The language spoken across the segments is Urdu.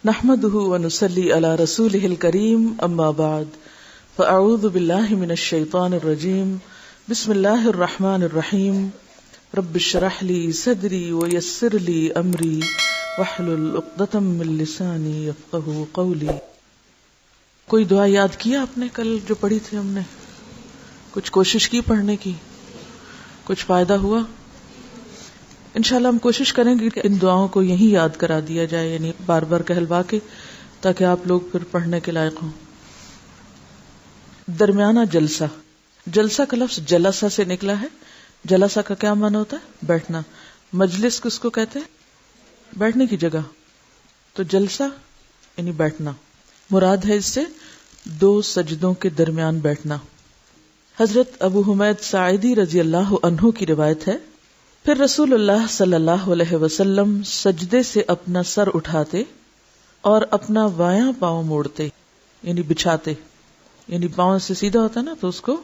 نحمده ونصلي على رسوله الكريم اما بعد فاعوذ بالله من الشيطان الرجيم بسم الله الرحمن الرحيم رب اشرح لي صدري ويسر لي امري واحلل عقدة من لساني يفقهوا قولي. کوئی دعا یاد کیا آپ نے کل جو پڑھی تھی ہم نے؟ کچھ کوشش کی پڑھنے کی؟ کچھ فائدہ ہوا؟ انشاءاللہ ہم کوشش کریں گے کہ ان دعاؤں کو یہیں یاد کرا دیا جائے، یعنی بار بار کہلوا کے، تاکہ آپ لوگ پھر پڑھنے کے لائق ہوں. درمیانہ جلسہ. جلسہ کا لفظ جلسہ سے نکلا ہے. جلسہ کا کیا معنی ہوتا ہے؟ بیٹھنا. مجلس کس کو کہتے ہیں؟ بیٹھنے کی جگہ. تو جلسہ یعنی بیٹھنا. مراد ہے اس سے دو سجدوں کے درمیان بیٹھنا. حضرت ابو حمید ساعدی رضی اللہ عنہ کی روایت ہے، پھر رسول اللہ صلی اللہ علیہ وسلم سجدے سے اپنا سر اٹھاتے اور اپنا بایاں پاؤں موڑتے، یعنی بچھاتے، یعنی پاؤں سے سیدھا ہوتا ہے نا تو اس کو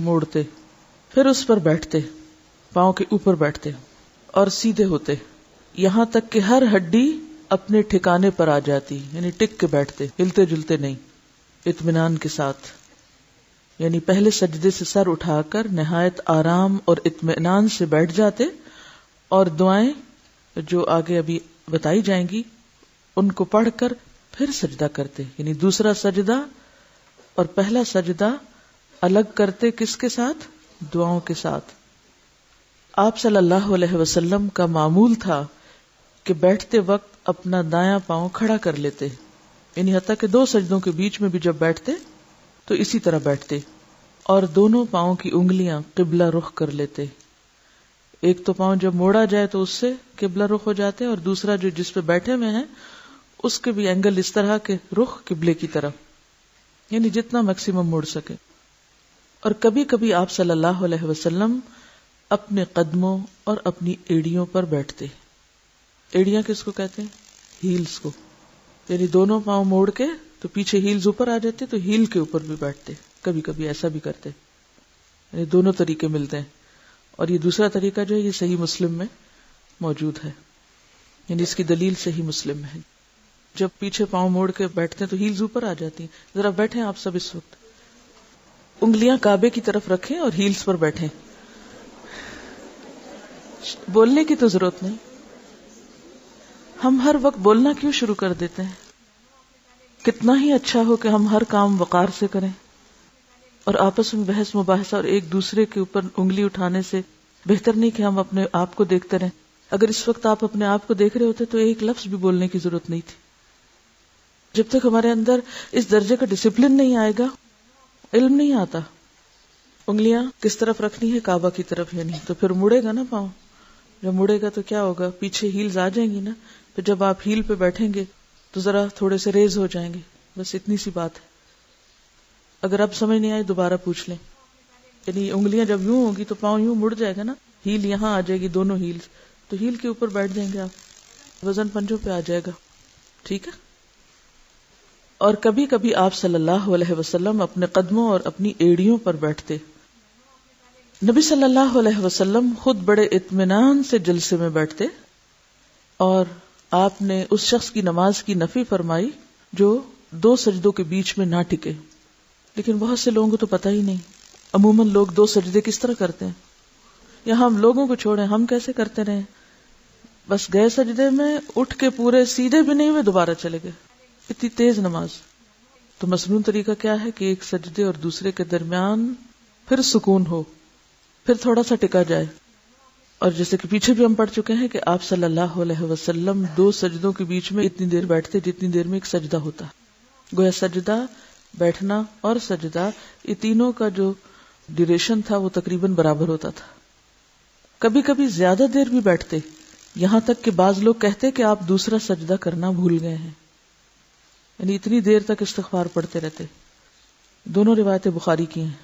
موڑتے، پھر اس پر بیٹھتے، پاؤں کے اوپر بیٹھتے اور سیدھے ہوتے، یہاں تک کہ ہر ہڈی اپنے ٹھکانے پر آ جاتی، یعنی ٹک کے بیٹھتے، ہلتے جلتے نہیں، اطمینان کے ساتھ. یعنی پہلے سجدے سے سر اٹھا کر نہایت آرام اور اطمینان سے بیٹھ جاتے اور دعائیں جو آگے ابھی بتائی جائیں گی ان کو پڑھ کر پھر سجدہ کرتے. یعنی دوسرا سجدہ اور پہلا سجدہ الگ کرتے، کس کے ساتھ؟ دعاؤں کے ساتھ. آپ صلی اللہ علیہ وسلم کا معمول تھا کہ بیٹھتے وقت اپنا دایاں پاؤں کھڑا کر لیتے، یعنی حتیٰ کہ دو سجدوں کے بیچ میں بھی جب بیٹھتے تو اسی طرح بیٹھتے اور دونوں پاؤں کی انگلیاں قبلہ رخ کر لیتے. ایک تو پاؤں جب موڑا جائے تو اس سے قبلہ رخ ہو جاتے اور دوسرا جو جس پہ بیٹھے ہوئے ہیں اس کے بھی اینگل اس طرح کے رخ قبلے کی طرف، یعنی جتنا میکسیمم موڑ سکے. اور کبھی کبھی آپ صلی اللہ علیہ وسلم اپنے قدموں اور اپنی ایڑیوں پر بیٹھتے. ایڑیاں کس کو کہتے ہیں؟ ہیلز کو. یعنی دونوں پاؤں موڑ کے تو پیچھے ہیلز اوپر آ جاتے تو ہیل کے اوپر بھی بیٹھتے. کبھی کبھی ایسا بھی کرتے. یعنی دونوں طریقے ملتے ہیں. اور یہ دوسرا طریقہ جو ہے یہ صحیح مسلم میں موجود ہے، یعنی اس کی دلیل صحیح مسلم میں ہے. جب پیچھے پاؤں موڑ کے بیٹھتے ہیں تو ہیلز اوپر آ جاتی ہیں. ذرا بیٹھیں آپ سب اس وقت، انگلیاں کعبے کی طرف رکھیں اور ہیلز پر بیٹھیں. بولنے کی تو ضرورت نہیں. ہم ہر وقت بولنا کیوں شروع کر دیتے ہیں؟ کتنا ہی اچھا ہو کہ ہم ہر کام وقار سے کریں اور آپس میں بحث مباحثہ اور ایک دوسرے کے اوپر انگلی اٹھانے سے بہتر نہیں کہ ہم اپنے آپ کو دیکھتے رہیں. اگر اس وقت آپ اپنے آپ کو دیکھ رہے ہوتے تو ایک لفظ بھی بولنے کی ضرورت نہیں تھی. جب تک ہمارے اندر اس درجے کا ڈسپلن نہیں آئے گا، علم نہیں آتا. انگلیاں کس طرف رکھنی ہے؟ کعبہ کی طرف. یعنی تو پھر مڑے گا نا پاؤں. جب مڑے گا تو کیا ہوگا؟ پیچھے ہیلز آ جائیں گی نا. پھر جب آپ ہیل پہ بیٹھیں گے تو ذرا تھوڑے سے ریز ہو جائیں گے. بس اتنی سی بات ہے. اگر اب سمجھ نہیں آئی دوبارہ پوچھ لیں. یعنی انگلیاں جب یوں ہوگی تو پاؤں یوں مڑ جائے گا نا. ہیل یہاں آ جائے گی، دونوں ہیلز، تو ہیل کے اوپر بیٹھ جائیں گے آپ، وزن پنجوں پہ آ جائے گا. ٹھیک ہے. اور کبھی کبھی آپ صلی اللہ علیہ وسلم اپنے قدموں اور اپنی ایڑیوں پر بیٹھتے. نبی صلی اللہ علیہ وسلم خود بڑے اطمینان سے جلسے میں بیٹھتے اور آپ نے اس شخص کی نماز کی نفی فرمائی جو دو سجدوں کے بیچ میں نہ ٹکے. لیکن بہت سے لوگوں کو تو پتہ ہی نہیں. عموماً لوگ دو سجدے کس طرح کرتے ہیں؟ یا ہم لوگوں کو چھوڑیں، ہم کیسے کرتے رہے؟ بس گئے سجدے میں، اٹھ کے پورے سیدھے بھی نہیں ہوئے دوبارہ چلے گئے. اتنی تیز نماز. تو مسنون طریقہ کیا ہے کہ ایک سجدے اور دوسرے کے درمیان پھر سکون ہو، پھر تھوڑا سا ٹکا جائے. اور جیسے کہ پیچھے بھی ہم پڑھ چکے ہیں کہ آپ صلی اللہ علیہ وسلم دو سجدوں کے بیچ میں اتنی دیر بیٹھتے جتنی دیر میں ایک سجدہ ہوتا. گویا سجدہ، بیٹھنا اور سجدہ، یہ تینوں کا جو ڈیوریشن تھا وہ تقریباً برابر ہوتا تھا. کبھی کبھی زیادہ دیر بھی بیٹھتے، یہاں تک کہ بعض لوگ کہتے کہ آپ دوسرا سجدہ کرنا بھول گئے ہیں. یعنی اتنی دیر تک استغفار پڑھتے رہتے. دونوں روایتیں بخاری کی ہیں.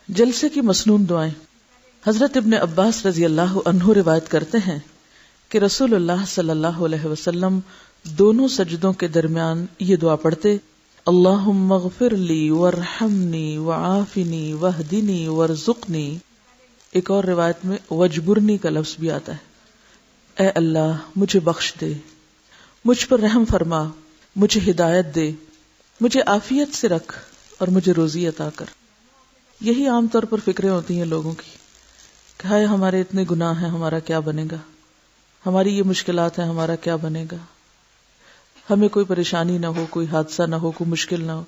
جلسے کی مسنون دعائیں. حضرت ابن عباس رضی اللہ عنہ روایت کرتے ہیں کہ رسول اللہ صلی اللہ علیہ وسلم دونوں سجدوں کے درمیان یہ دعا پڑھتے: اللہم اغفر لی وارحمنی وعافنی واہدنی وارزقنی. ایک اور روایت میں وجبرنی کا لفظ بھی آتا ہے، اے اللہ مجھے بخش دے، مجھ پر رحم فرما، مجھے ہدایت دے، مجھے عافیت سے رکھ اور مجھے روزی عطا کر۔ یہی عام طور پر فکریں ہوتی ہیں لوگوں کی کہ ہائے ہمارے اتنے گناہ ہیں، ہمارا کیا بنے گا، ہماری یہ مشکلات ہیں، ہمارا کیا بنے گا، ہمیں کوئی پریشانی نہ ہو، کوئی حادثہ نہ ہو، کوئی مشکل نہ ہو،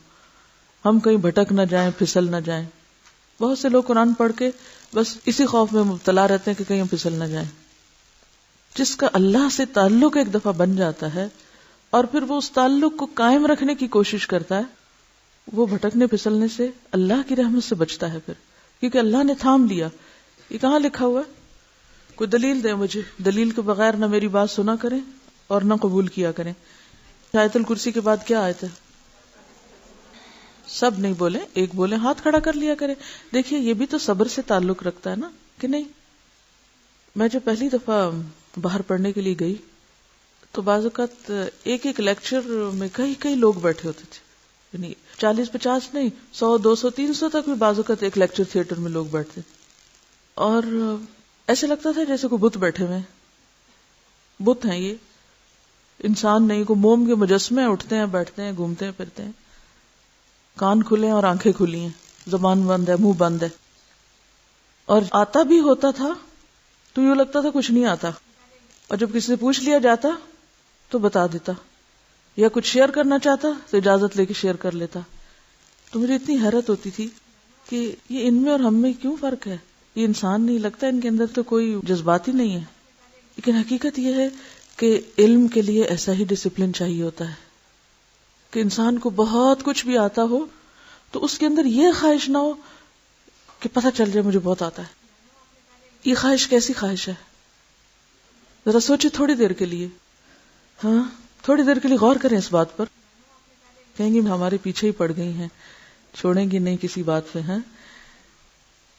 ہم کہیں بھٹک نہ جائیں، پھسل نہ جائیں۔ بہت سے لوگ قرآن پڑھ کے بس اسی خوف میں مبتلا رہتے ہیں کہ کہیں ہم پھسل نہ جائیں۔ جس کا اللہ سے تعلق ایک دفعہ بن جاتا ہے اور پھر وہ اس تعلق کو قائم رکھنے کی کوشش کرتا ہے، وہ بھٹکنے پھسلنے سے اللہ کی رحمت سے بچتا ہے پھر، کیونکہ اللہ نے تھام لیا۔ یہ کہاں لکھا ہوا ہے؟ کوئی دلیل دے مجھے، دلیل کے بغیر نہ میری بات سنا کریں اور نہ قبول کیا کریں۔ آیت الکرسی کے بعد کیا آیت ہے؟ سب نہیں بولے، ایک بولے، ہاتھ کھڑا کر لیا کرے۔ دیکھیے یہ بھی تو صبر سے تعلق رکھتا ہے نا کہ نہیں؟ میں جب پہلی دفعہ باہر پڑھنے کے لیے گئی تو بعض اوقات ایک ایک لیکچر میں کئی لوگ بیٹھے ہوتے تھے، یعنی 40-50 نہیں، 100-200 300 تک بھی بعض اوقات ایک لیکچر تھیٹر میں لوگ بیٹھتے، اور ایسے لگتا تھا جیسے کوئی بت بیٹھے ہوئے ہیں۔ بت ہیں یہ، انسان نہیں، کوئی موم کے مجسمے اٹھتے ہیں، بیٹھتے ہیں، گھومتے ہیں، پھرتے ہیں، کان کھلے ہیں اور آنکھیں کھلی ہیں، زبان بند ہے، منہ بند ہے، اور آتا بھی ہوتا تھا تو یوں لگتا تھا کچھ نہیں آتا، اور جب کسی سے پوچھ لیا جاتا تو بتا دیتا، یا کچھ شیئر کرنا چاہتا تو اجازت لے کے شیئر کر لیتا۔ تو مجھے اتنی حیرت ہوتی تھی کہ یہ ان میں اور ہم میں کیوں فرق ہے؟ یہ انسان نہیں لگتا، ان کے اندر تو کوئی جذبات ہی نہیں ہے۔ لیکن حقیقت یہ ہے کہ علم کے لیے ایسا ہی ڈسپلن چاہیے ہوتا ہے کہ انسان کو بہت کچھ بھی آتا ہو تو اس کے اندر یہ خواہش نہ ہو کہ پتہ چل جائے مجھے بہت آتا ہے۔ یہ خواہش کیسی خواہش ہے؟ ذرا سوچیں تھوڑی دیر کے لیے، ہاں تھوڑی دیر کے لیے غور کریں اس بات پر۔ کہیں گے ہمارے پیچھے ہی پڑ گئی ہیں، چھوڑیں گی نہیں کسی بات پہ، ہیں؟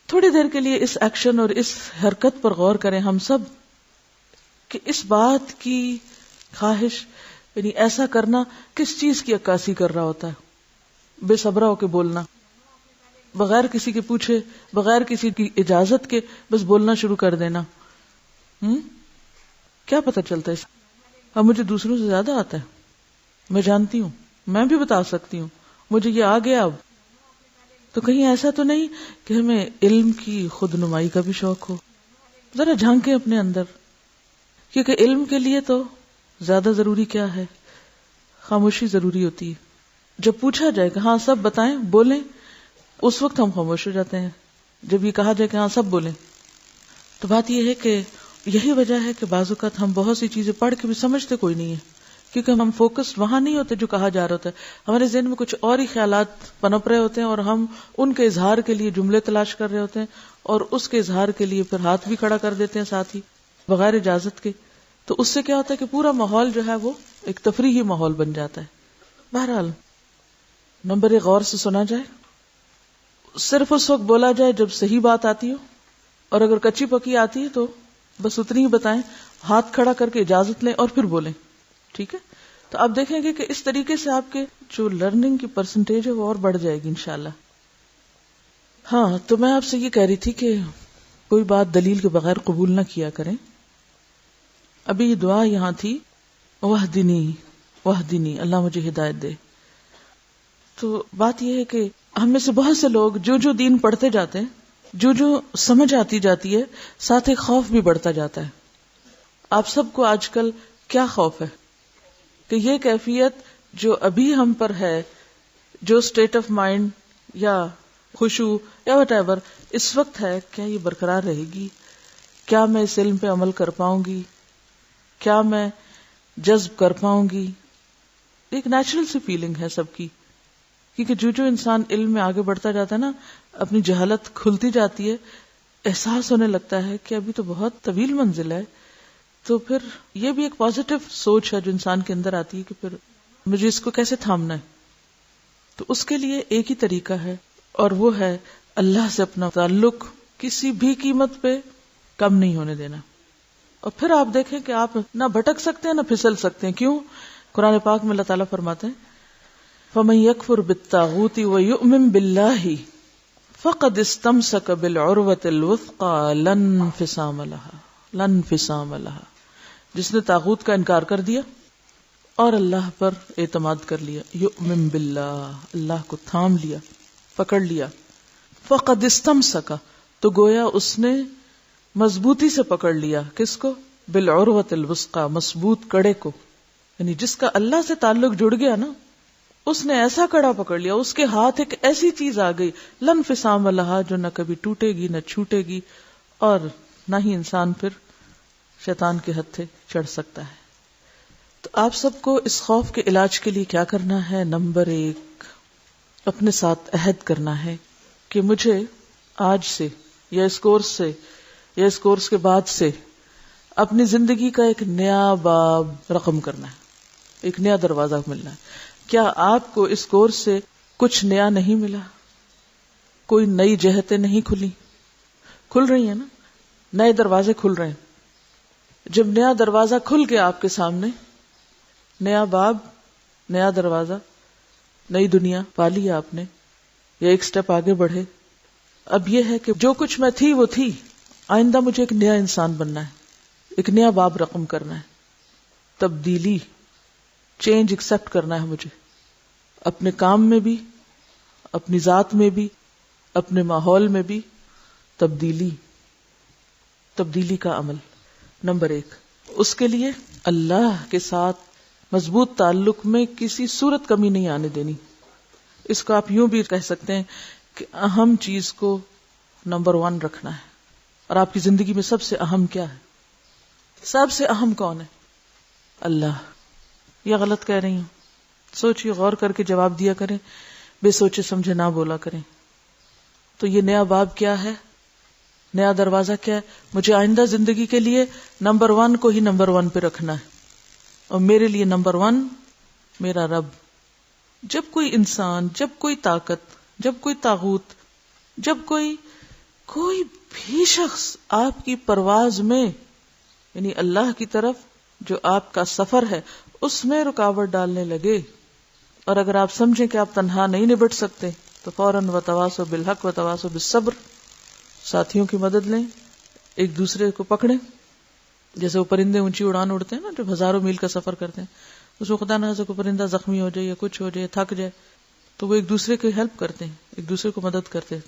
تھوڑی دیر کے لیے اس ایکشن اور اس حرکت پر غور کریں ہم سب کہ اس بات کی خواہش، یعنی ایسا کرنا کس چیز کی عکاسی کر رہا ہوتا ہے؟ بے صبرا ہو کے بولنا، بغیر کسی کے پوچھے، بغیر کسی کی اجازت کے بس بولنا شروع کر دینا۔ کیا پتہ چلتا ہے؟ اب مجھے دوسروں سے زیادہ آتا ہے، میں جانتی ہوں، میں بھی بتا سکتی ہوں، مجھے یہ آ گیا اب۔ تو کہیں ایسا تو نہیں کہ ہمیں علم کی خود نمائی کا بھی شوق ہو؟ ذرا جھانکیں اپنے اندر، کیونکہ علم کے لیے تو زیادہ ضروری کیا ہے؟ خاموشی ضروری ہوتی ہے۔ جب پوچھا جائے کہ ہاں سب بتائیں، بولیں، اس وقت ہم خاموش ہو جاتے ہیں۔ جب یہ کہا جائے کہ ہاں سب بولیں، تو بات یہ ہے کہ یہی وجہ ہے کہ بعض اوقات ہم بہت سی چیزیں پڑھ کے بھی سمجھتے کوئی نہیں ہے، کیونکہ ہم فوکس وہاں نہیں ہوتے جو کہا جا رہا ہوتا ہے۔ ہمارے ذہن میں کچھ اور ہی خیالات پنپ رہے ہوتے ہیں اور ہم ان کے اظہار کے لیے جملے تلاش کر رہے ہوتے ہیں، اور اس کے اظہار کے لیے پھر ہاتھ بھی کھڑا کر دیتے ہیں ساتھ ہی بغیر اجازت کے۔ تو اس سے کیا ہوتا ہے کہ پورا ماحول جو ہے وہ ایک تفریحی ماحول بن جاتا ہے۔ بہرحال نمبر 1 غور سے سنا جائے، صرف اس وقت بولا جائے جب صحیح بات آتی ہو، اور اگر کچی پکی آتی ہے تو بس اتنی ہی بتائیں، ہاتھ کھڑا کر کے اجازت لیں اور پھر بولیں، ٹھیک ہے؟ تو آپ دیکھیں گے کہ اس طریقے سے آپ کے جو لرننگ کی پرسنٹیج ہے وہ اور بڑھ جائے گی انشاءاللہ۔ ہاں تو میں آپ سے یہ کہہ رہی تھی کہ کوئی بات دلیل کے بغیر قبول نہ کیا کریں۔ ابھی یہ دعا یہاں تھی، وحدنی وحدنی، اللہ مجھے ہدایت دے۔ تو بات یہ ہے کہ ہم میں سے بہت سے لوگ جو دین پڑھتے جاتے ہیں، جو سمجھ آتی جاتی ہے، ساتھ ایک خوف بھی بڑھتا جاتا ہے۔ آپ سب کو آج کل کیا خوف ہے کہ یہ کیفیت جو ابھی ہم پر ہے، جو اسٹیٹ آف مائنڈ یا خشوع یا وٹ ایور اس وقت ہے، کیا یہ برقرار رہے گی؟ کیا میں اس علم پہ عمل کر پاؤں گی؟ کیا میں جذب کر پاؤں گی؟ ایک نیچرل سی فیلنگ ہے سب کی، کیونکہ جو انسان علم میں آگے بڑھتا جاتا ہے نا، اپنی جہالت کھلتی جاتی ہے، احساس ہونے لگتا ہے کہ ابھی تو بہت طویل منزل ہے۔ تو پھر یہ بھی ایک پازیٹو سوچ ہے جو انسان کے اندر آتی ہے کہ پھر مجھے اس کو کیسے تھامنا ہے۔ تو اس کے لیے ایک ہی طریقہ ہے، اور وہ ہے اللہ سے اپنا تعلق کسی بھی قیمت پہ کم نہیں ہونے دینا۔ اور پھر آپ دیکھیں کہ آپ نہ بھٹک سکتے ہیں نہ پھسل سکتے ہیں۔ کیوں؟ قرآن پاک میں اللہ تعالیٰ فرماتے ہیں فَمَن يَكْفُرْ بِالطَّاغُوتِ وَيُؤْمِن بِاللَّهِ فَقَدِ اسْتَمْسَكَ بِالْعُرْوَةِ الْوُثْقَى لَا انفصام لَهَا۔ جس نے طاغوت کا انکار کر دیا اور اللہ پر اعتماد کر لیا. یؤمن باللہ، اللہ کو تھام لیا، پکڑ لیا. فقد استمسک، تو گویا اس نے مضبوطی سے پکڑ لیا. کس کو؟ بالعروۃ الوثقی، مضبوط کڑے کو. یعنی جس کا اللہ سے تعلق جڑ گیا نا، اس نے ایسا کڑا پکڑ لیا، اس کے ہاتھ ایک ایسی چیز آ گئی لن انفصام لہا، جو نہ کبھی ٹوٹے گی نہ چھوٹے گی، اور نہ ہی انسان پھر شیطان کے ہتھے چڑھ سکتا ہے. تو آپ سب کو اس خوف کے علاج کے لیے کیا کرنا ہے؟ نمبر 1، اپنے ساتھ عہد کرنا ہے کہ مجھے آج سے یا اس کورس سے یا اس کورس کے بعد سے اپنی زندگی کا ایک نیا باب رقم کرنا ہے، ایک نیا دروازہ ملنا ہے. کیا آپ کو اس کورس سے کچھ نیا نہیں ملا؟ کوئی نئی جہتیں نہیں کھل رہی ہیں نا، نئے دروازے کھل رہے ہیں. جب نیا دروازہ کھل گیا آپ کے سامنے، نیا باب، نیا دروازہ، نئی دنیا پا لی آپ نے، یا ایک سٹیپ آگے بڑھے. اب یہ ہے کہ جو کچھ میں تھی وہ تھی، آئندہ مجھے ایک نیا انسان بننا ہے، ایک نیا باب رقم کرنا ہے. تبدیلی، چینج ایکسپٹ کرنا ہے مجھے، اپنے کام میں بھی، اپنی ذات میں بھی، اپنے ماحول میں بھی. تبدیلی کا عمل نمبر 1. اس کے لیے اللہ کے ساتھ مضبوط تعلق میں کسی صورت کمی نہیں آنے دینی. اس کو آپ یوں بھی کہہ سکتے ہیں کہ اہم چیز کو نمبر 1 رکھنا ہے. اور آپ کی زندگی میں سب سے اہم کیا ہے؟ سب سے اہم کون ہے؟ اللہ. یا غلط کہہ رہی ہوں؟ سوچیے، غور کر کے جواب دیا کریں، بے سوچے سمجھے نہ بولا کریں. تو یہ نیا باب کیا ہے؟ نیا دروازہ کیا ہے؟ مجھے آئندہ زندگی کے لیے نمبر 1 کو ہی نمبر 1 پہ رکھنا ہے، اور میرے لیے نمبر 1 میرا رب. جب کوئی انسان، جب کوئی طاقت، جب کوئی طاغوت، جب کوئی بھی شخص آپ کی پرواز میں، یعنی اللہ کی طرف جو آپ کا سفر ہے اس میں رکاوٹ ڈالنے لگے، اور اگر آپ سمجھیں کہ آپ تنہا نہیں نبٹ سکتے تو فوراً وتواصوا بالحق وتواصوا بالصبر، ساتھیوں کی مدد لیں، ایک دوسرے کو پکڑیں. جیسے وہ پرندے اونچی اڑان اڑتے ہیں نا، جو ہزاروں میل کا سفر کرتے ہیں، اس میں خدا نہ خواستہ کوئی پرندہ زخمی ہو جائے یا کچھ ہو جائے، تھک جائے، تو وہ ایک دوسرے کی ہیلپ کرتے ہیں، ایک دوسرے کو مدد کرتے ہیں.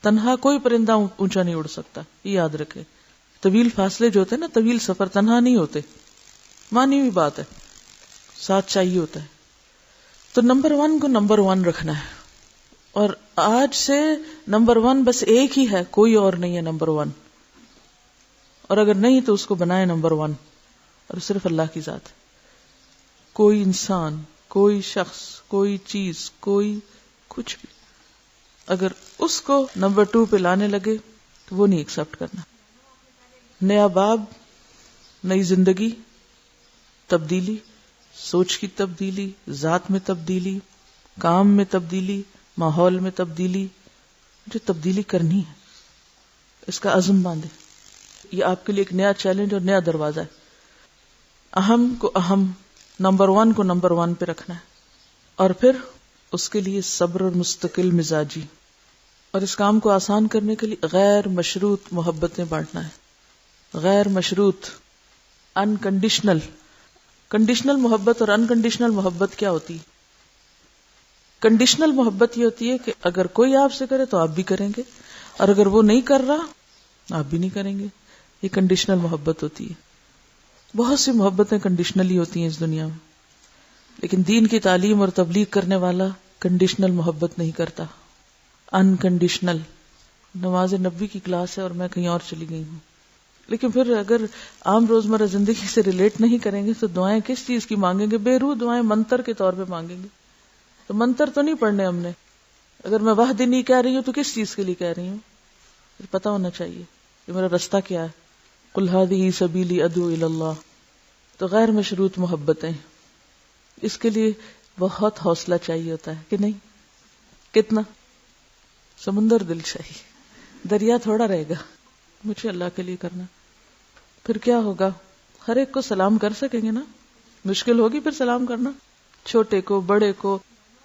تنہا کوئی پرندہ اونچا نہیں اڑ سکتا، یہ یاد رکھے. طویل فاصلے جو ہوتے ہیں نا، طویل سفر، تنہا نہیں ہوتے، مانی ہوئی بات ہے، ساتھ چاہیے ہوتا ہے. تو نمبر 1 کو نمبر 1 رکھنا ہے. اور آج سے نمبر 1 بس ایک ہی ہے، کوئی اور نہیں ہے نمبر 1. اور اگر نہیں تو اس کو بنائے نمبر 1، اور صرف اللہ کی ذات. کوئی انسان، کوئی شخص، کوئی چیز، کوئی کچھ بھی اگر اس کو نمبر 2 پہ لانے لگے تو وہ نہیں ایکسپٹ کرنا. نیا باب، نئی زندگی، تبدیلی، سوچ کی تبدیلی، ذات میں تبدیلی، کام میں تبدیلی، ماحول میں تبدیلی. جو تبدیلی کرنی ہے اس کا عزم باندھے. یہ آپ کے لیے ایک نیا چیلنج اور نیا دروازہ ہے. اہم کو اہم، نمبر 1 کو نمبر 1 پہ رکھنا ہے، اور پھر اس کے لیے صبر اور مستقل مزاجی. اور اس کام کو آسان کرنے کے لیے غیر مشروط محبتیں بانٹنا ہے. غیر مشروط، انکنڈیشنل. کنڈیشنل محبت اور انکنڈیشنل محبت کیا ہوتی؟ کنڈیشنل محبت یہ ہوتی ہے کہ اگر کوئی آپ سے کرے تو آپ بھی کریں گے، اور اگر وہ نہیں کر رہا آپ بھی نہیں کریں گے. یہ کنڈیشنل محبت ہوتی ہے. بہت سی محبتیں کنڈیشنلی ہوتی ہیں اس دنیا میں، لیکن دین کی تعلیم اور تبلیغ کرنے والا کنڈیشنل محبت نہیں کرتا، انکنڈیشنل. نماز نبی کی کلاس ہے اور میں کہیں اور چلی گئی ہوں، لیکن پھر اگر عام روزمرہ زندگی سے ریلیٹ نہیں کریں گے تو دعائیں کس چیز کی مانگیں گے؟ بے روح دعائیں منتر کے طور پہ مانگیں گے. تو منتر تو نہیں پڑھنے ہم نے. اگر میں وحدنی کہہ رہی ہوں تو کس چیز کے لیے کہہ رہی ہوں؟ پھر پتہ ہونا چاہیے کہ میرا رستہ کیا ہے. قل هذه سبیلی ادعو الی اللہ. تو غیر مشروط محبتیں، اس کے لیے بہت حوصلہ چاہیے ہوتا ہے کہ نہیں؟ کتنا؟ سمندر دل چاہیے، دریا تھوڑا رہے گا. مجھے اللہ کے لیے کرنا. پھر کیا ہوگا؟ ہر ایک کو سلام کر سکیں گے نا؟ مشکل ہوگی پھر سلام کرنا، چھوٹے کو، بڑے کو،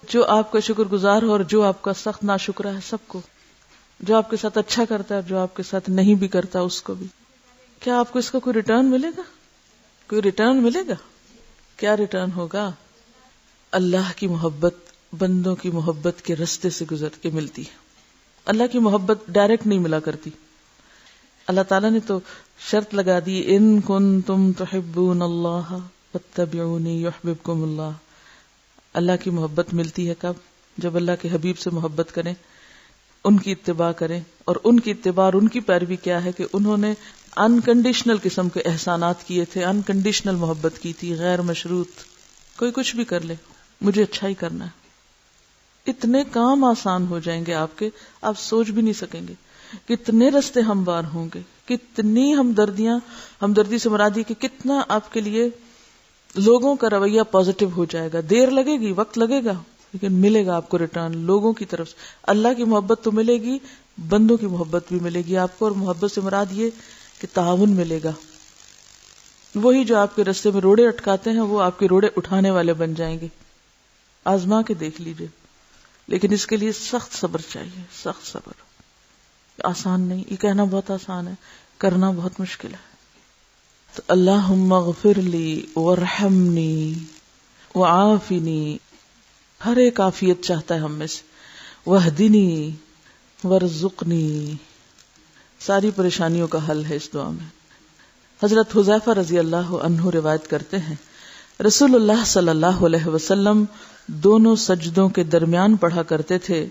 جو آپ کا شکر گزار ہو اور جو آپ کا سخت ناشکرا ہے، سب کو. جو آپ کے ساتھ اچھا کرتا ہے اور جو آپ کے ساتھ نہیں بھی کرتا اس کو بھی. کیا آپ کو اس کا کوئی ریٹرن ملے گا؟ کوئی ریٹرن ملے گا؟ کیا ریٹرن ہوگا؟ اللہ کی محبت بندوں کی محبت کے رستے سے گزر کے ملتی ہے. اللہ کی محبت ڈائریکٹ نہیں ملا کرتی. اللہ تعالیٰ نے تو شرط لگا دی، ان کنتم تحبون اللہ فاتبعونی یحببکم اللہ. اللہ کی محبت ملتی ہے کب؟ جب اللہ کے حبیب سے محبت کریں، ان کی اتباع کریں. اور ان کی اتباع اور ان کی پیروی کیا ہے کہ انہوں نے انکنڈیشنل قسم کے احسانات کیے تھے، انکنڈیشنل محبت کی تھی، غیر مشروط. کوئی کچھ بھی کر لے، مجھے اچھا ہی کرنا ہے. اتنے کام آسان ہو جائیں گے آپ کے، آپ سوچ بھی نہیں سکیں گے. کتنے رستے ہموار ہوں گے، کتنی ہمدردی سے مراد یہ کہ کتنا آپ کے لیے لوگوں کا رویہ پازیٹو ہو جائے گا. دیر لگے گی، وقت لگے گا، لیکن ملے گا آپ کو ریٹرن لوگوں کی طرف سے. اللہ کی محبت تو ملے گی، بندوں کی محبت بھی ملے گی آپ کو. اور محبت سے مراد یہ کہ تعاون ملے گا. وہی جو آپ کے رستے میں روڑے اٹکاتے ہیں وہ آپ کے روڑے اٹھانے والے بن جائیں گے. آزما کے دیکھ لیجئے. لیکن اس کے لیے سخت صبر چاہیے، سخت صبر. آسان نہیں، یہ کہنا بہت آسان ہے، کرنا بہت مشکل ہے. تو اللہم اغفر لی وارحمنی وعافنی، ہر ایک عافیت چاہتا ہے ہم میں سے. واہدنی وارزقنی، ساری پریشانیوں کا حل ہے اس دعا میں. حضرت حذیفہ رضی اللہ عنہ روایت کرتے ہیں رسول اللہ صلی اللہ علیہ وسلم دونوں سجدوں کے درمیان پڑھا کرتے تھے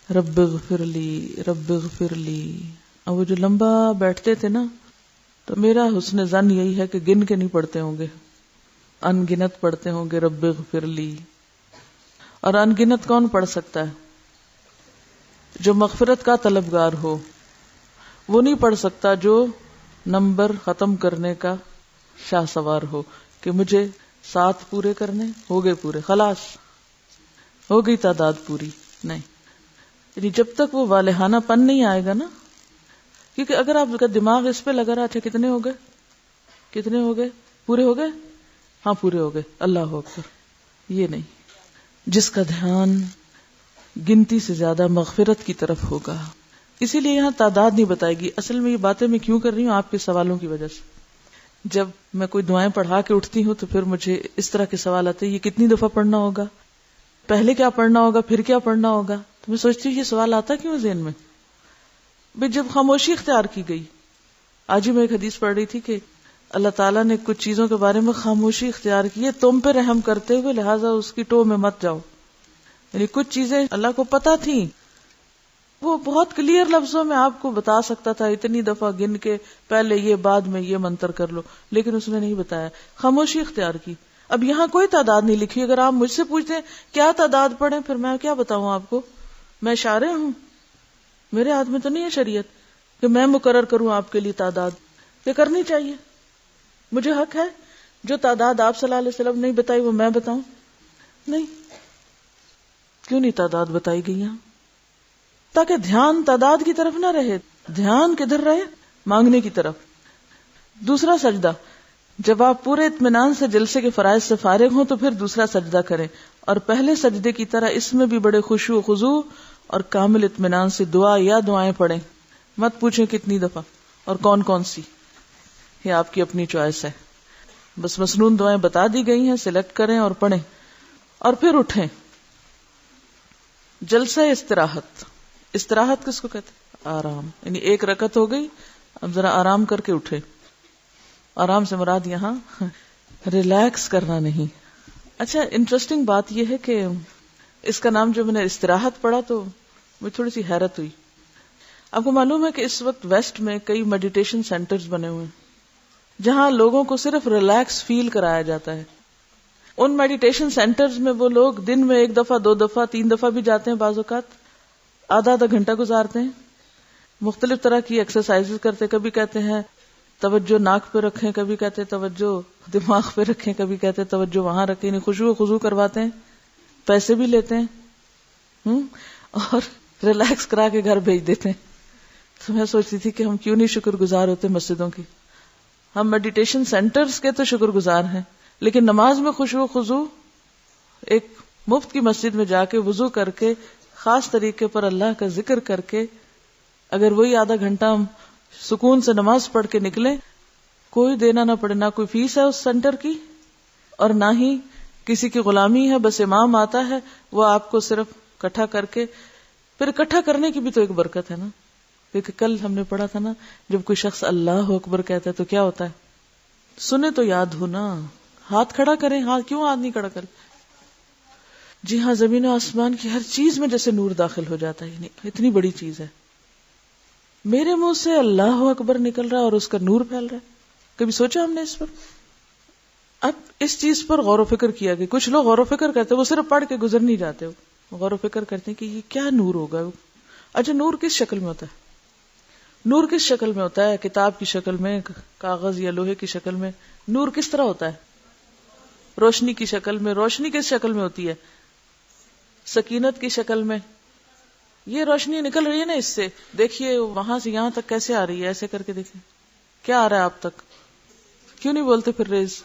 رب اغفر لی رب اغفر لی. اور وہ جو لمبا بیٹھتے تھے نا، تو میرا حسن ظن یہی ہے کہ گن کے نہیں پڑھتے ہوں گے، ان گنت پڑھتے ہوں گے رب اغفر لی. اور ان گنت کون پڑھ سکتا ہے؟ جو مغفرت کا طلبگار ہو. وہ نہیں پڑھ سکتا جو نمبر ختم کرنے کا شاہ سوار ہو کہ مجھے 7 پورے کرنے، ہو گئے پورے، خلاص ہو گئی تعداد پوری. نہیں، یعنی جب تک وہ والہانہ پن نہیں آئے گا نا. کیونکہ اگر آپ کا دماغ اس پہ لگا رہا تھا کتنے ہو گئے، کتنے ہو گئے، پورے ہو گئے، ہاں پورے ہو گئے، اللہ اکبر، یہ نہیں. جس کا دھیان گنتی سے زیادہ مغفرت کی طرف ہوگا. اسی لیے یہاں تعداد نہیں بتائے گی. اصل میں یہ باتیں میں کیوں کر رہی ہوں؟ آپ کے سوالوں کی وجہ سے. جب میں کوئی دعائیں پڑھا کے اٹھتی ہوں تو پھر مجھے اس طرح کے سوال آتے ہیں، یہ کتنی دفعہ پڑھنا ہوگا، پہلے کیا پڑھنا ہوگا، پھر کیا پڑھنا ہوگا. تو میں سوچتی ہوں یہ سوال آتا کیوں ذہن میں؟ بھئی جب خاموشی اختیار کی گئی. آج ہی میں ایک حدیث پڑھ رہی تھی کہ اللہ تعالیٰ نے کچھ چیزوں کے بارے میں خاموشی اختیار کی ہے تم پہ رحم کرتے ہوئے، لہٰذا اس کی ٹو میں مت جاؤ. یعنی کچھ چیزیں اللہ کو پتہ تھیں، وہ بہت کلیئر لفظوں میں آپ کو بتا سکتا تھا اتنی دفعہ گن کے پہلے یہ بعد میں یہ منتر کر لو، لیکن اس نے نہیں بتایا، خاموشی اختیار کی. اب یہاں کوئی تعداد نہیں لکھی. اگر آپ مجھ سے پوچھتے ہیں کیا تعداد پڑھیں، پھر میں کیا بتاؤں آپ کو؟ میں شارع ہوں، میرے ہاتھ میں تو نہیں ہے شریعت کہ میں مقرر کروں آپ کے لیے تعداد. یہ کرنی چاہیے، مجھے حق ہے جو تعداد آپ صلی اللہ علیہ وسلم نے بتائی وہ میں بتاؤں؟ نہیں. کیوں نہیں تعداد بتائی گئی یہاں؟ تاکہ دھیان تعداد کی طرف نہ رہے، دھیان کدھر رہے؟ مانگنے کی طرف. دوسرا سجدہ، جب آپ پورے اطمینان سے جلسے کے فرائض سے فارغ ہوں تو پھر دوسرا سجدہ کریں، اور پہلے سجدے کی طرح اس میں بھی بڑے خشوع و خضوع اور کامل اطمینان سے دعا یا دعائیں پڑھیں. مت پوچھیں کتنی دفعہ اور کون کون سی، یہ آپ کی اپنی چوائس ہے. بس مسنون دعائیں بتا دی گئی ہیں، سلیکٹ کریں اور پڑھیں، اور پھر اٹھیں. جلسہ استراحت، استراحت کس کو کہتے ہیں؟ آرام. یعنی ایک رکعت ہو گئی، اب ذرا آرام کر کے اٹھے. آرام سے مراد یہاں ریلیکس کرنا نہیں. اچھا انٹرسٹنگ بات یہ ہے کہ اس کا نام جو میں نے استراحت پڑھا تو مجھے تھوڑی سی حیرت ہوئی. آپ کو معلوم ہے کہ اس وقت ویسٹ میں کئی میڈیٹیشن سینٹرز بنے ہوئے ہیں جہاں لوگوں کو صرف ریلیکس فیل کرایا جاتا ہے. ان میڈیٹیشن سینٹرز میں وہ لوگ دن میں 1 دفعہ 2 دفعہ 3 دفعہ بھی جاتے ہیں، بعض اوقات آدھا گھنٹہ گزارتے ہیں، مختلف طرح کی ایکسرسائز کرتے. کبھی کہتے ہیں توجہ ناک پہ رکھیں، کبھی کہتے ہیں توجہ دماغ پہ رکھیں، کبھی کہتے ہیں توجہ وہاں رکھیں. یعنی خشوع و خضوع کرواتے ہیں، پیسے بھی لیتے ہیں اور ریلیکس کرا کے گھر بھیج دیتے ہیں. تو میں سوچتی تھی کہ ہم کیوں نہیں شکر گزار ہوتے مسجدوں کی. ہم میڈیٹیشن سینٹرز کے تو شکر گزار ہیں، لیکن نماز میں خشوع و خضوع، ایک مفت کی مسجد میں جا کے وضو کر کے خاص طریقے پر اللہ کا ذکر کر کے اگر وہی آدھا گھنٹہ ہم سکون سے نماز پڑھ کے نکلیں، کوئی دینا نہ پڑے، نہ کوئی فیس ہے اس سینٹر کی اور نہ ہی کسی کی غلامی ہے، بس امام آتا ہے وہ آپ کو صرف اکٹھا کر کے، پھر اکٹھا کرنے کی بھی تو ایک برکت ہے نا. کیونکہ کل ہم نے پڑھا تھا نا، جب کوئی شخص اللہ اکبر کہتا ہے تو کیا ہوتا ہے؟ سنے تو یاد ہو نا، ہاتھ کھڑا کریں. ہاتھ کیوں ہاتھ نہیں کھڑا کریں؟ جی ہاں، زمین و آسمان کی ہر چیز میں جیسے نور داخل ہو جاتا ہے. اتنی بڑی چیز ہے. میرے منہ سے اللہ اکبر نکل رہا ہے اور اس کا نور پھیل رہا ہے. کبھی سوچا ہم نے اس پر؟ اب اس چیز پر غور و فکر کیا گیا. کچھ لوگ غور و فکر کرتے وہ صرف پڑھ کے گزر نہیں جاتے، وہ غور و فکر کرتے ہیں کہ یہ کیا نور ہوگا. اچھا، نور کس شکل میں ہوتا ہے؟ نور کس شکل میں ہوتا ہے؟ کتاب کی شکل میں، کاغذ یا لوہے کی شکل میں؟ نور کس طرح ہوتا ہے؟ روشنی کی شکل میں. روشنی کس شکل میں ہوتی ہے؟ سکینت کی شکل میں. یہ روشنی نکل رہی ہے نا، اس سے دیکھیے وہاں سے یہاں تک کیسے آ رہی ہے، ایسے کر کے دیکھیں کیا آ رہا ہے آپ تک. کیوں نہیں بولتے پھر ریز؟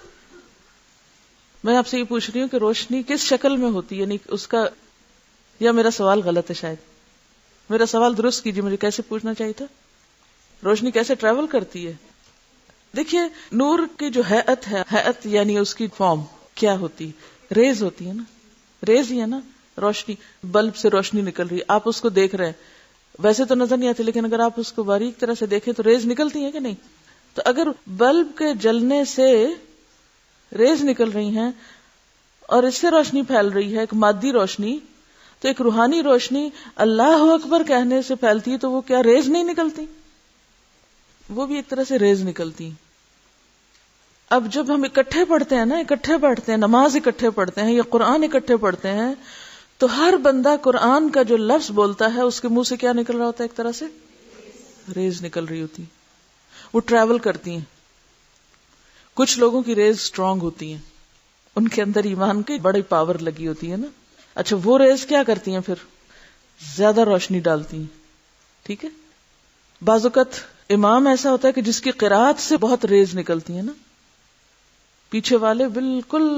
میں آپ سے یہ پوچھ رہی ہوں کہ روشنی کس شکل میں ہوتی ہے، یعنی اس کا، یا میرا سوال غلط ہے؟ شاید میرا سوال درست کیجیے. مجھے کیسے پوچھنا چاہیے تھا؟ روشنی کیسے ٹریول کرتی ہے؟ دیکھیے نور کی جو ہیئت ہے، ہیئت یعنی اس کی فارم کیا ہوتی؟ ریز ہوتی ہے نا، ریز ہی ہے نا. روشنی، بلب سے روشنی نکل رہی ہے، آپ اس کو دیکھ رہے ہیں، ویسے تو نظر نہیں آتی لیکن اگر آپ اس کو باریک طرح سے دیکھیں تو ریز نکلتی ہیں کہ نہیں؟ تو اگر بلب کے جلنے سے ریز نکل رہی ہیں اور اس سے روشنی پھیل رہی ہے، ایک مادی روشنی، تو ایک روحانی روشنی اللہ اکبر کہنے سے پھیلتی ہے، تو وہ کیا ریز نہیں نکلتی؟ وہ بھی ایک طرح سے ریز نکلتی. اب جب ہم اکٹھے پڑھتے ہیں نا، اکٹھے پڑھتے ہیں، نماز اکٹھے پڑھتے ہیں یا قرآن اکٹھے پڑھتے ہیں، تو ہر بندہ قرآن کا جو لفظ بولتا ہے اس کے منہ سے کیا نکل رہا ہوتا ہے؟ ایک طرح سے ریز نکل رہی ہوتی. وہ ٹریول کرتی ہیں. کچھ لوگوں کی ریز سٹرونگ ہوتی ہیں، ان کے اندر ایمان کی بڑی پاور لگی ہوتی ہے نا. اچھا، وہ ریز کیا کرتی ہیں؟ پھر زیادہ روشنی ڈالتی ہیں. ٹھیک ہے. بعض اوقات امام ایسا ہوتا ہے کہ جس کی قرات سے بہت ریز نکلتی ہیں نا، پیچھے والے بالکل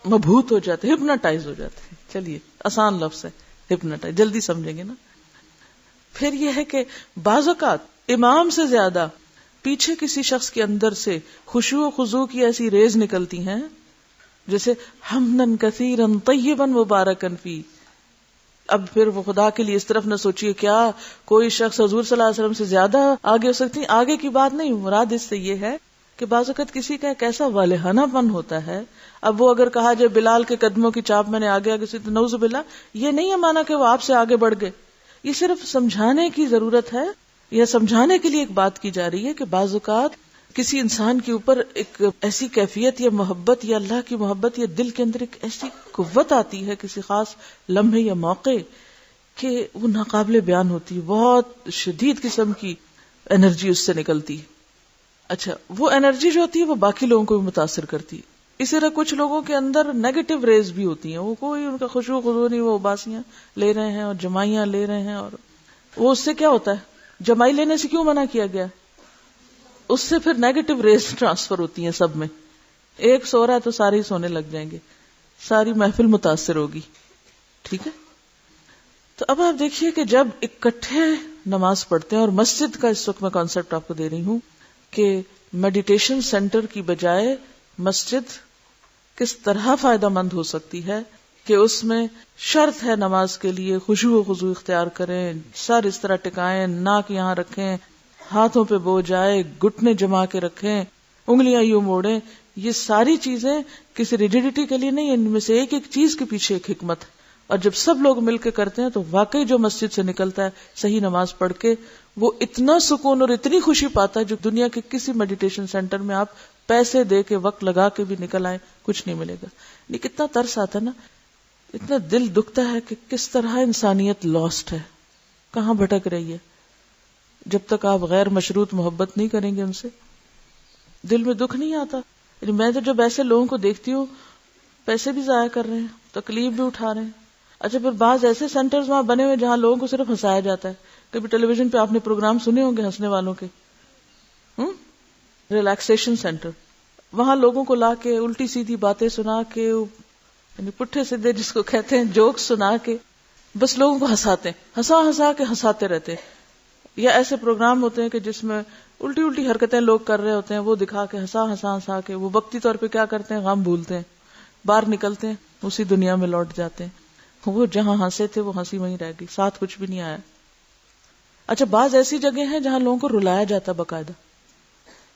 مبہوت ہو جاتے، ہپناٹائز ہو جاتے ہیں. چلیے آسان لفظ ہے ہپناٹائز، جلدی سمجھیں گے نا. پھر یہ ہے کہ بعض اوقات امام سے زیادہ پیچھے کسی شخص کے اندر سے خشوع و خضوع کی ایسی ریز نکلتی ہیں، جیسے حمدن کثیرن طیبن مبارکن فی. اب پھر وہ خدا کے لیے اس طرف نہ سوچیے کیا کوئی شخص حضور صلی اللہ علیہ وسلم سے زیادہ آگے ہو سکتی. آگے کی بات نہیں، مراد اس سے یہ ہے کہ بعض اوقات کسی کا ایک ایسا والہانہ پن ہوتا ہے. اب وہ اگر کہا جائے بلال کے قدموں کی چاپ میں نے آگے آگے سے، تو نعوذ باللہ، یہ نہیں ہے مانا کہ وہ آپ سے آگے بڑھ گئے. یہ صرف سمجھانے کی ضرورت ہے، یا سمجھانے کے لیے ایک بات کی جا رہی ہے کہ بعض اوقات کسی انسان کے اوپر ایک ایسی کیفیت یا محبت یا اللہ کی محبت یا دل کے اندر ایک ایسی قوت آتی ہے کسی خاص لمحے یا موقع کہ وہ ناقابل بیان ہوتی ہے. بہت شدید قسم کی انرجی اس سے نکلتی ہے. اچھا، وہ انرجی جو ہوتی ہے وہ باقی لوگوں کو بھی متاثر کرتی ہے. اسی طرح کچھ لوگوں کے اندر نیگیٹو ریز بھی ہوتی ہیں، وہ کوئی ان کا خشوع خضوع نہیں، وہ اباسیاں لے رہے ہیں اور جمائیاں لے رہے ہیں، اور وہ اس سے کیا ہوتا ہے؟ جمائی لینے سے کیوں منع کیا گیا؟ اس سے پھر نیگیٹو ریز ٹرانسفر ہوتی ہیں سب میں. ایک سو رہا ہے تو سارے ہی سونے لگ جائیں گے، ساری محفل متاثر ہوگی. ٹھیک ہے. تو اب آپ دیکھیے کہ جب اکٹھے نماز پڑھتے ہیں، اور مسجد کا اس وقت میں کانسیپٹ آپ کو دے رہی ہوں کہ میڈیٹیشن سینٹر کی بجائے مسجد کس طرح فائدہ مند ہو سکتی ہے کہ اس میں شرط ہے نماز کے لیے خشوع و خضوع اختیار کریں، سر اس طرح ٹکائیں، ناک یہاں رکھیں، ہاتھوں پہ بوجھ آئے، گھٹنے جما کے رکھیں، انگلیاں یوں موڑیں. یہ ساری چیزیں کسی ریجیڈیٹی کے لیے نہیں، ان میں سے ایک ایک چیز کے پیچھے ایک حکمت ہے. اور جب سب لوگ مل کے کرتے ہیں تو واقعی جو مسجد سے نکلتا ہے صحیح نماز پڑھ کے، وہ اتنا سکون اور اتنی خوشی پاتا ہے جو دنیا کے کسی میڈیٹیشن سینٹر میں آپ پیسے دے کے وقت لگا کے بھی نکل آئیں کچھ نہیں ملے گا. یہ کتنا ترس آتا ہے نا، اتنا دل دکھتا ہے کہ کس طرح انسانیت لاسٹ ہے، کہاں بھٹک رہی ہے. جب تک آپ غیر مشروط محبت نہیں کریں گے ان سے، دل میں دکھ نہیں آتا. یعنی میں تو جب ایسے لوگوں کو دیکھتی ہوں، پیسے بھی ضائع کر رہے ہیں، تکلیف بھی اٹھا رہے ہیں. اچھا، پھر بعض ایسے سینٹرز وہاں بنے ہوئے جہاں لوگوں کو صرف ہنسایا جاتا ہے. کبھی ٹیلی ویژن پہ آپ نے پروگرام سنے ہوں گے ہنسنے والوں کے، ریلیکسیشن سینٹر. وہاں لوگوں کو لا کے الٹی سیدھی باتیں سنا کے، یعنی پٹھے سیدھے جس کو کہتے ہیں، جوک سنا کے بس لوگوں کو ہنساتے ہیں، ہنسا کے ہنساتے رہتے ہیں. یا ایسے پروگرام ہوتے ہیں کہ جس میں الٹی الٹی حرکتیں لوگ کر رہے ہوتے ہیں، وہ دکھا کے ہنسا کے وہ وقتی طور پہ کیا کرتے ہیں، غم بھولتے ہیں. باہر نکلتے ہیں اسی دنیا میں لوٹ جاتے ہیں. وہ جہاں ہنسے تھے وہ ہنسی وہیں رہ گئی, ساتھ کچھ بھی نہیں آیا. اچھا, بعض ایسی جگہ ہیں جہاں لوگوں کو رلایا جاتا باقاعدہ,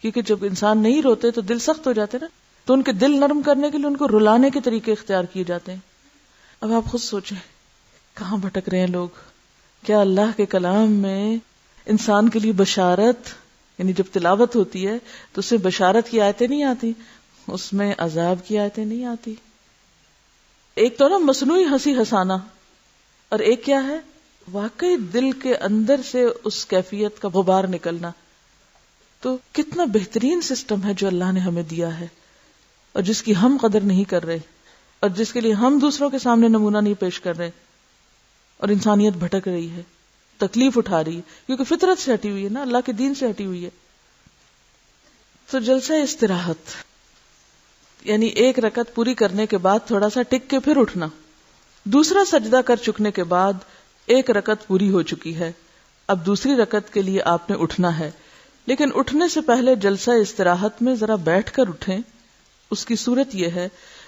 کیونکہ جب انسان نہیں روتے تو دل سخت ہو جاتے نا, تو ان کے دل نرم کرنے کے لیے ان کو رلانے کے طریقے اختیار کیے جاتے ہیں. اب آپ خود سوچیں کہاں بھٹک رہے ہیں لوگ. کیا اللہ کے کلام میں انسان کے لیے بشارت, یعنی جب تلاوت ہوتی ہے تو اس میں بشارت کی آیتیں نہیں آتی, اس میں عذاب کی آیتیں نہیں آتی. ایک تو نا مصنوعی ہنسی ہنسانا, اور ایک کیا ہے واقعی دل کے اندر سے اس کیفیت کا غبار نکلنا. تو کتنا بہترین سسٹم ہے جو اللہ نے ہمیں دیا ہے, اور جس کی ہم قدر نہیں کر رہے, اور جس کے لیے ہم دوسروں کے سامنے نمونہ نہیں پیش کر رہے, اور انسانیت بھٹک رہی ہے, تکلیف اٹھا رہی ہے, کیونکہ فطرت سے ہٹی ہوئی ہے نا, اللہ کے دین سے ہٹی ہوئی ہے. تو جلسہ استراحت یعنی ایک رکعت پوری کرنے کے بعد تھوڑا سا ٹک کے پھر اٹھنا. دوسرا سجدہ کر چکنے کے بعد ایک رکعت پوری ہو چکی ہے, اب دوسری رکعت کے لیے آپ نے اٹھنا ہے, لیکن اٹھنے سے پہلے جلسہ استراحت میں ذرا بیٹھ کر اٹھیں. اس کی صورت یہ ہے,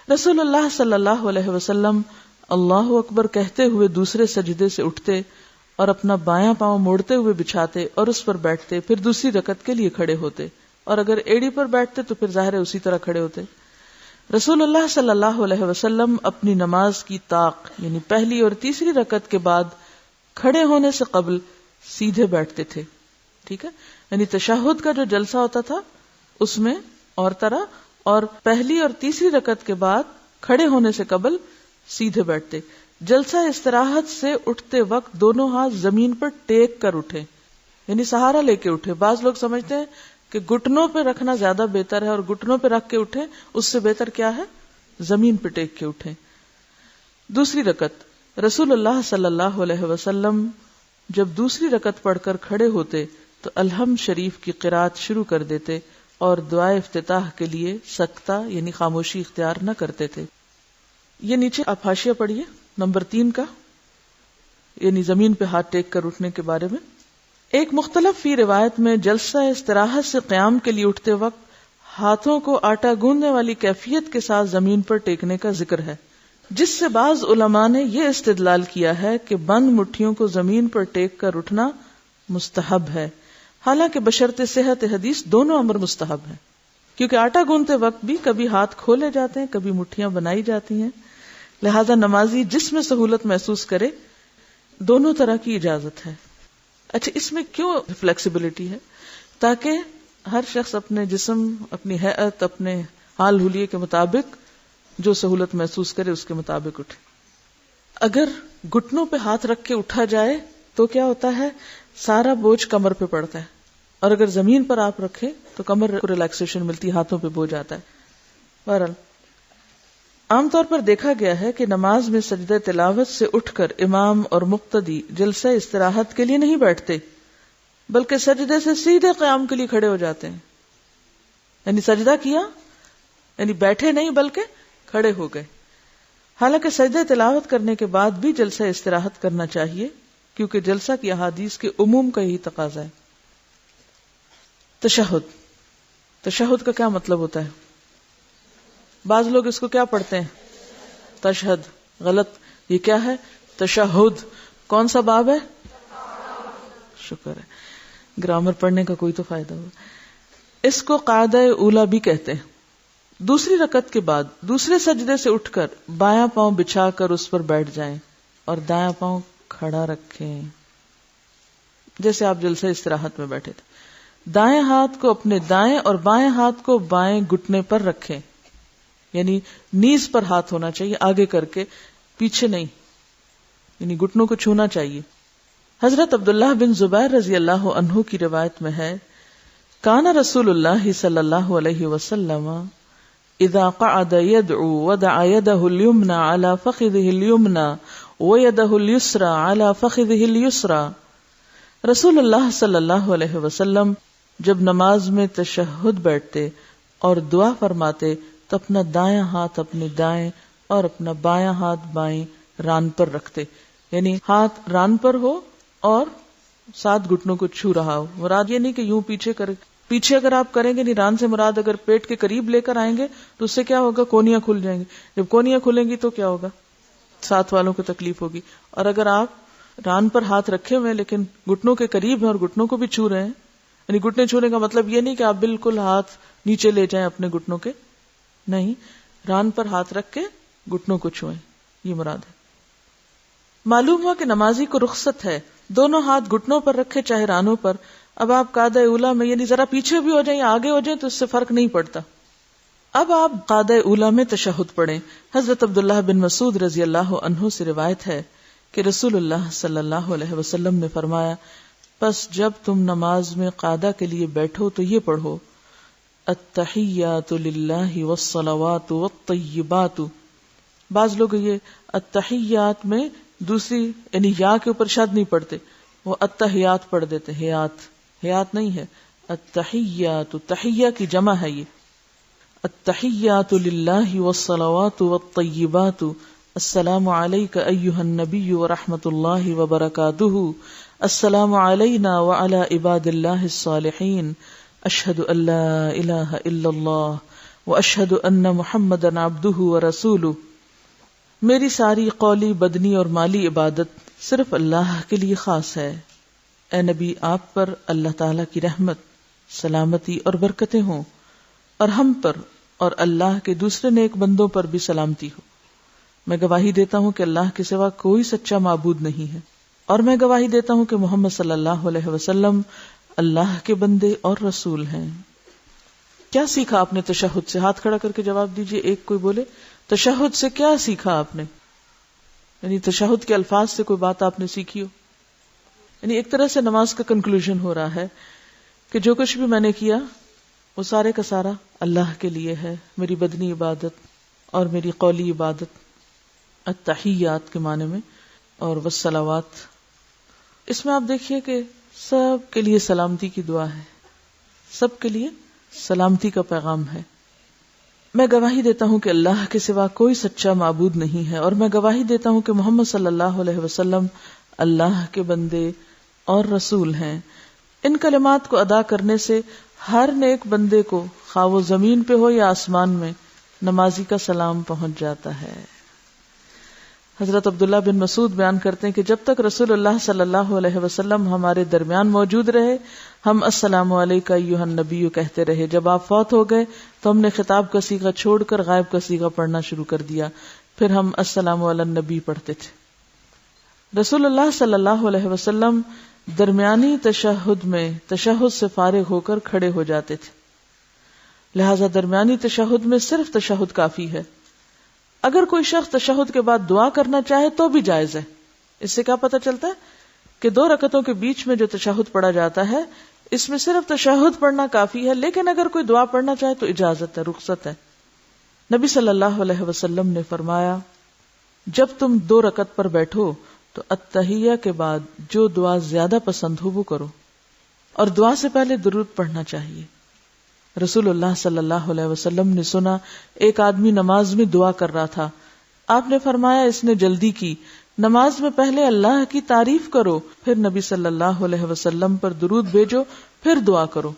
رسول اللہ صلی اللہ علیہ وسلم اللہ اکبر کہتے ہوئے دوسرے سجدے سے اٹھتے اور اپنا بایاں پاؤں موڑتے ہوئے بچھاتے اور اس پر بیٹھتے, پھر دوسری رکعت کے لیے کھڑے ہوتے, اور اگر ایڑی پر بیٹھتے تو پھر ظاہر ہے اسی طرح کھڑے ہوتے. رسول اللہ صلی اللہ علیہ وسلم اپنی نماز کی طاق یعنی پہلی اور تیسری رکعت کے بعد کھڑے ہونے سے قبل سیدھے بیٹھتے تھے. ٹھیک ہے, یعنی تشہد کا جو جلسہ ہوتا تھا اس میں اور طرح, اور پہلی اور تیسری رکعت کے بعد کھڑے ہونے سے قبل سیدھے بیٹھتے. جلسہ استراحت سے اٹھتے وقت دونوں ہاتھ زمین پر ٹیک کر اٹھے, یعنی سہارا لے کے اٹھے. بعض لوگ سمجھتے ہیں کہ گھٹنوں پہ رکھنا زیادہ بہتر ہے, اور گھٹنوں پہ رکھ کے اٹھے اس سے بہتر کیا ہے زمین پہ ٹیک کے اٹھے. دوسری رکعت رسول اللہ صلی اللہ علیہ وسلم جب دوسری رکعت پڑھ کر کھڑے ہوتے تو الحمد شریف کی قرات شروع کر دیتے اور دعائے افتتاح کے لیے سکتہ یعنی خاموشی اختیار نہ کرتے تھے. یہ نیچے آپ حاشیہ پڑھیے نمبر 3 کا, یعنی زمین پہ ہاتھ ٹیک کر اٹھنے کے بارے میں. ایک مختلف فی روایت میں جلسہ استراحت سے قیام کے لیے اٹھتے وقت ہاتھوں کو آٹا گوندنے والی کیفیت کے ساتھ زمین پر ٹیکنے کا ذکر ہے, جس سے بعض علماء نے یہ استدلال کیا ہے کہ بند مٹھیوں کو زمین پر ٹیک کر اٹھنا مستحب ہے, حالانکہ بشرط صحت حدیث دونوں امر مستحب ہیں, کیونکہ آٹا گوندتے وقت بھی کبھی ہاتھ کھولے جاتے ہیں, کبھی مٹھیاں بنائی جاتی ہیں. لہذا نمازی جس میں سہولت محسوس کرے دونوں طرح کی اجازت ہے. اچھا, اس میں کیوں فلیکسیبلٹی ہے؟ تاکہ ہر شخص اپنے جسم, اپنی ہیئت, اپنے حال حلیے کے مطابق جو سہولت محسوس کرے اس کے مطابق اٹھے. اگر گھٹنوں پہ ہاتھ رکھ کے اٹھا جائے تو کیا ہوتا ہے, سارا بوجھ کمر پہ پڑتا ہے, اور اگر زمین پر آپ رکھیں تو کمر کو ریلیکسیشن ملتی, ہاتھوں پہ بوجھ آتا ہے. بہرحال عام طور پر دیکھا گیا ہے کہ نماز میں سجدہ تلاوت سے اٹھ کر امام اور مقتدی جلسہ استراحت کے لیے نہیں بیٹھتے, بلکہ سجدے سے سیدھے قیام کے لیے کھڑے ہو جاتے ہیں. یعنی سجدہ کیا, یعنی بیٹھے نہیں بلکہ کھڑے ہو گئے. حالانکہ سجدہ تلاوت کرنے کے بعد بھی جلسہ استراحت کرنا چاہیے, کیونکہ جلسہ کی احادیث کے عموم کا یہی تقاضا ہے. تشہد, تشہد کا کیا مطلب ہوتا ہے؟ بعض لوگ اس کو کیا پڑھتے ہیں تشہد, غلط. یہ کیا ہے تشہد؟ کون سا باب ہے؟ شکر ہے, گرامر پڑھنے کا کوئی تو فائدہ ہوا. اس کو قاعدہ اولا بھی کہتے ہیں. دوسری رکعت کے بعد دوسرے سجدے سے اٹھ کر بایاں پاؤں بچھا کر اس پر بیٹھ جائیں اور دایاں پاؤں کھڑا رکھیں, جیسے آپ جلسہ استراحت میں بیٹھے تھے. دائیں ہاتھ کو اپنے دائیں اور بائیں ہاتھ کو بائیں گھٹنے پر رکھیں, یعنی نیز پر ہاتھ ہونا چاہیے, آگے کر کے, پیچھے نہیں, یعنی گھٹنوں کو چھونا چاہیے. حضرت عبداللہ بن زبیر رضی اللہ عنہ کی روایت میں ہے, کان رسول اللہ صلی اللہ علیہ وسلم اذا قعد يدعو وضع يده اليمنى على فخذه اليمنى ويده اليسرى على فخذه اليسرى. رسول اللہ صلی اللہ علیہ وسلم جب نماز میں تشہد بیٹھتے اور دعا فرماتے تو اپنا دایاں ہاتھ اپنے دائیں اور اپنا بایاں ہاتھ بائیں ران پر رکھتے, یعنی ہاتھ ران پر ہو اور ساتھ گھٹنوں کو چھو رہا ہو. مراد یہ نہیں کہ یوں پیچھے کر پیچھے اگر آپ کریں گے نہیں، ران سے مراد اگر پیٹ کے قریب لے کر آئیں گے تو اس سے کیا ہوگا، کونیاں کھل جائیں گی. جب کونیاں کھلیں گی تو کیا ہوگا، ساتھ والوں کو تکلیف ہوگی. اور اگر آپ ران پر ہاتھ رکھے ہوئے لیکن گھٹنوں کے قریب ہیں اور گھٹنوں کو بھی چھو رہے ہیں، یعنی گھٹنے چھونے کا مطلب یہ نہیں کہ آپ بالکل ہاتھ نیچے لے جائیں اپنے گھٹنوں کے، نہیں، ران پر ہاتھ رکھ کے گھٹنوں کو چھوئیں، یہ مراد ہے. معلوم ہوا کہ نمازی کو رخصت ہے دونوں ہاتھ گھٹنوں پر رکھے چاہے رانوں پر. اب آپ قاعدہ اولا میں یعنی ذرا پیچھے بھی ہو جائیں یا آگے ہو جائیں تو اس سے فرق نہیں پڑتا. اب آپ قاعدہ اولا میں تشہد پڑھیں. حضرت عبداللہ بن مسعود رضی اللہ عنہ سے روایت ہے کہ رسول اللہ صلی اللہ علیہ وسلم نے فرمایا، پس جب تم نماز میں قاعدہ کے لیے بیٹھو تو یہ پڑھو، التحیات للہ والصلوات والطیبات. بعض لوگ یہ التحیات میں دوسری یعنی یا کے اوپر شد نہیں پڑھتے، وہ التحیات پڑھ دیتے، حیات نہیں ہے، التحیات، تحیہ کی جمع ہے یہ. التحیات للہ والصلوات والطیبات، السلام علیک ایہا النبی ورحمۃ اللہ وبرکاتہ، السلام علینا وعلی عباد اللہ الصالحین، اشہد ان لا الہ الا اللہ واشہد ان محمدا عبدہ ورسولہ. میری ساری قولی، بدنی اور مالی عبادت صرف اللہ کے لیے خاص ہے. اے نبی، آپ پر اللہ تعالی کی رحمت، سلامتی اور برکتیں ہوں، اور ہم پر اور اللہ کے دوسرے نیک بندوں پر بھی سلامتی ہو. میں گواہی دیتا ہوں کہ اللہ کے سوا کوئی سچا معبود نہیں ہے، اور میں گواہی دیتا ہوں کہ محمد صلی اللہ علیہ وسلم اللہ کے بندے اور رسول ہیں. کیا سیکھا آپ نے تشہد سے؟ ہاتھ کھڑا کر کے جواب دیجئے. ایک کوئی بولے تشہد سے کیا سیکھا آپ نے، یعنی تشہد کے الفاظ سے کوئی بات آپ نے سیکھی ہو. یعنی ایک طرح سے نماز کا کنکلوژن ہو رہا ہے کہ جو کچھ بھی میں نے کیا وہ سارے کا سارا اللہ کے لیے ہے. میری بدنی عبادت اور میری قولی عبادت، التحیات کے معنی میں، اور والصلوات. اس میں آپ دیکھیے کہ سب کے لیے سلامتی کی دعا ہے، سب کے لیے سلامتی کا پیغام ہے. میں گواہی دیتا ہوں کہ اللہ کے سوا کوئی سچا معبود نہیں ہے، اور میں گواہی دیتا ہوں کہ محمد صلی اللہ علیہ وسلم اللہ کے بندے اور رسول ہیں. ان کلمات کو ادا کرنے سے ہر نیک بندے کو، خواہ وہ زمین پہ ہو یا آسمان میں، نمازی کا سلام پہنچ جاتا ہے. حضرت عبداللہ بن مسعود بیان کرتے ہیں کہ جب تک رسول اللہ صلی اللہ علیہ وسلم ہمارے درمیان موجود رہے، ہم السلام علیکہ ایھا النبی کہتے رہے. جب آپ فوت ہو گئے تو ہم نے خطاب کا صیغہ چھوڑ کر غائب کا صیغہ پڑھنا شروع کر دیا، پھر ہم السلام علی النبی پڑھتے تھے. رسول اللہ صلی اللہ علیہ وسلم درمیانی تشہد میں تشہد سے فارغ ہو کر کھڑے ہو جاتے تھے، لہذا درمیانی تشہد میں صرف تشہد کافی ہے. اگر کوئی شخص تشہد کے بعد دعا کرنا چاہے تو بھی جائز ہے. اس سے کیا پتہ چلتا ہے کہ 2 رکعتوں کے بیچ میں جو تشہد پڑھا جاتا ہے اس میں صرف تشہد پڑھنا کافی ہے، لیکن اگر کوئی دعا پڑھنا چاہے تو اجازت ہے، رخصت ہے. نبی صلی اللہ علیہ وسلم نے فرمایا، جب تم 2 رکعت پر بیٹھو تو التحیہ کے بعد جو دعا زیادہ پسند ہو وہ کرو، اور دعا سے پہلے درود پڑھنا چاہیے. رسول اللہ صلی اللہ علیہ وسلم نے سنا ایک آدمی نماز میں دعا کر رہا تھا. آپ نے فرمایا اس نے جلدی کی، نماز میں پہلے اللہ کی تعریف کرو، پھر نبی صلی اللہ علیہ وسلم پر درود بھیجو، پھر دعا کرو.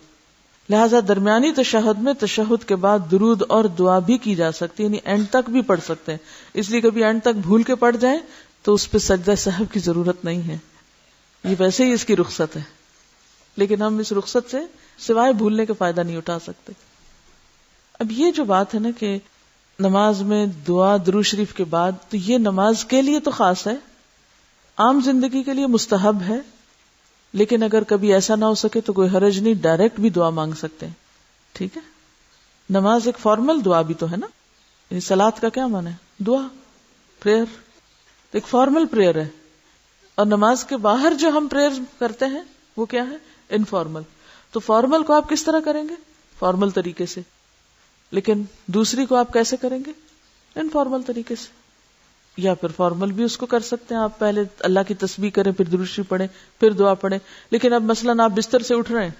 لہذا درمیانی تشہد میں تشہد کے بعد درود اور دعا بھی کی جا سکتی، یعنی اینڈ تک بھی پڑھ سکتے ہیں. اس لیے کبھی اینڈ تک بھول کے پڑھ جائیں تو اس پہ سجدہ سہو کی ضرورت نہیں ہے، یہ ویسے ہی اس کی رخصت ہے. لیکن ہم اس رخصت سے سوائے بھولنے کا فائدہ نہیں اٹھا سکتے. اب یہ جو بات ہے نا کہ نماز میں دعا درود شریف کے بعد، تو یہ نماز کے لیے تو خاص ہے، عام زندگی کے لیے مستحب ہے. لیکن اگر کبھی ایسا نہ ہو سکے تو کوئی حرج نہیں، ڈائریکٹ بھی دعا مانگ سکتے ہیں. ٹھیک ہے، نماز ایک فارمل دعا بھی تو ہے نا، یعنی صلاۃ کا کیا معنی ہے؟ دعا، پریئر، ایک فارمل پریئر ہے. اور نماز کے باہر جو ہم پریئر کرتے ہیں وہ کیا ہے؟ انفارمل. تو فارمل کو آپ کس طرح کریں گے؟ فارمل طریقے سے. لیکن دوسری کو آپ کیسے کریں گے؟ انفارمل طریقے سے. یا پھر فارمل بھی اس کو کر سکتے ہیں، آپ پہلے اللہ کی تسبیح کریں، پھر درود شریف پڑھیں، پھر دعا پڑھیں. لیکن اب مثلاً آپ بستر سے اٹھ رہے ہیں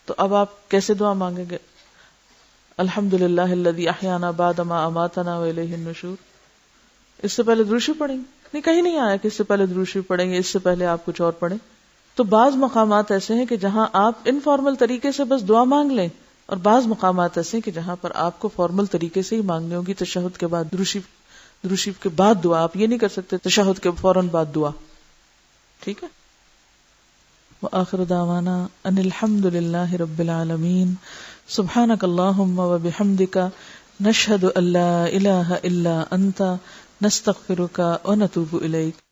تو اب آپ کیسے دعا مانگیں گے؟ الحمدللہ الذی احیانا بعد ما اماتنا والیہ النشور. اس سے پہلے درود شریف پڑھیں گے؟ نہیں، کہیں نہیں آیا کہ اس سے پہلے درود شریف پڑھیں گے، اس سے پہلے آپ کچھ اور پڑھیں. تو بعض مقامات ایسے ہیں کہ جہاں آپ انفارمل طریقے سے بس دعا مانگ لیں، اور بعض مقامات ایسے ہیں کہ جہاں پر آپ کو فارمل طریقے سے ہی مانگنی ہوگی، تشہد کے بعد درود شریف کے بعد دعا. آپ یہ نہیں کر سکتے تشہد کے فوراً بعد دعا. ٹھیک ہے. وآخر دعوانا ان الحمد للہ رب العالمین. سبحانک اللہم وبحمدک نشہد ان لا الہ الا انت نستغفرک ونتوب الیک.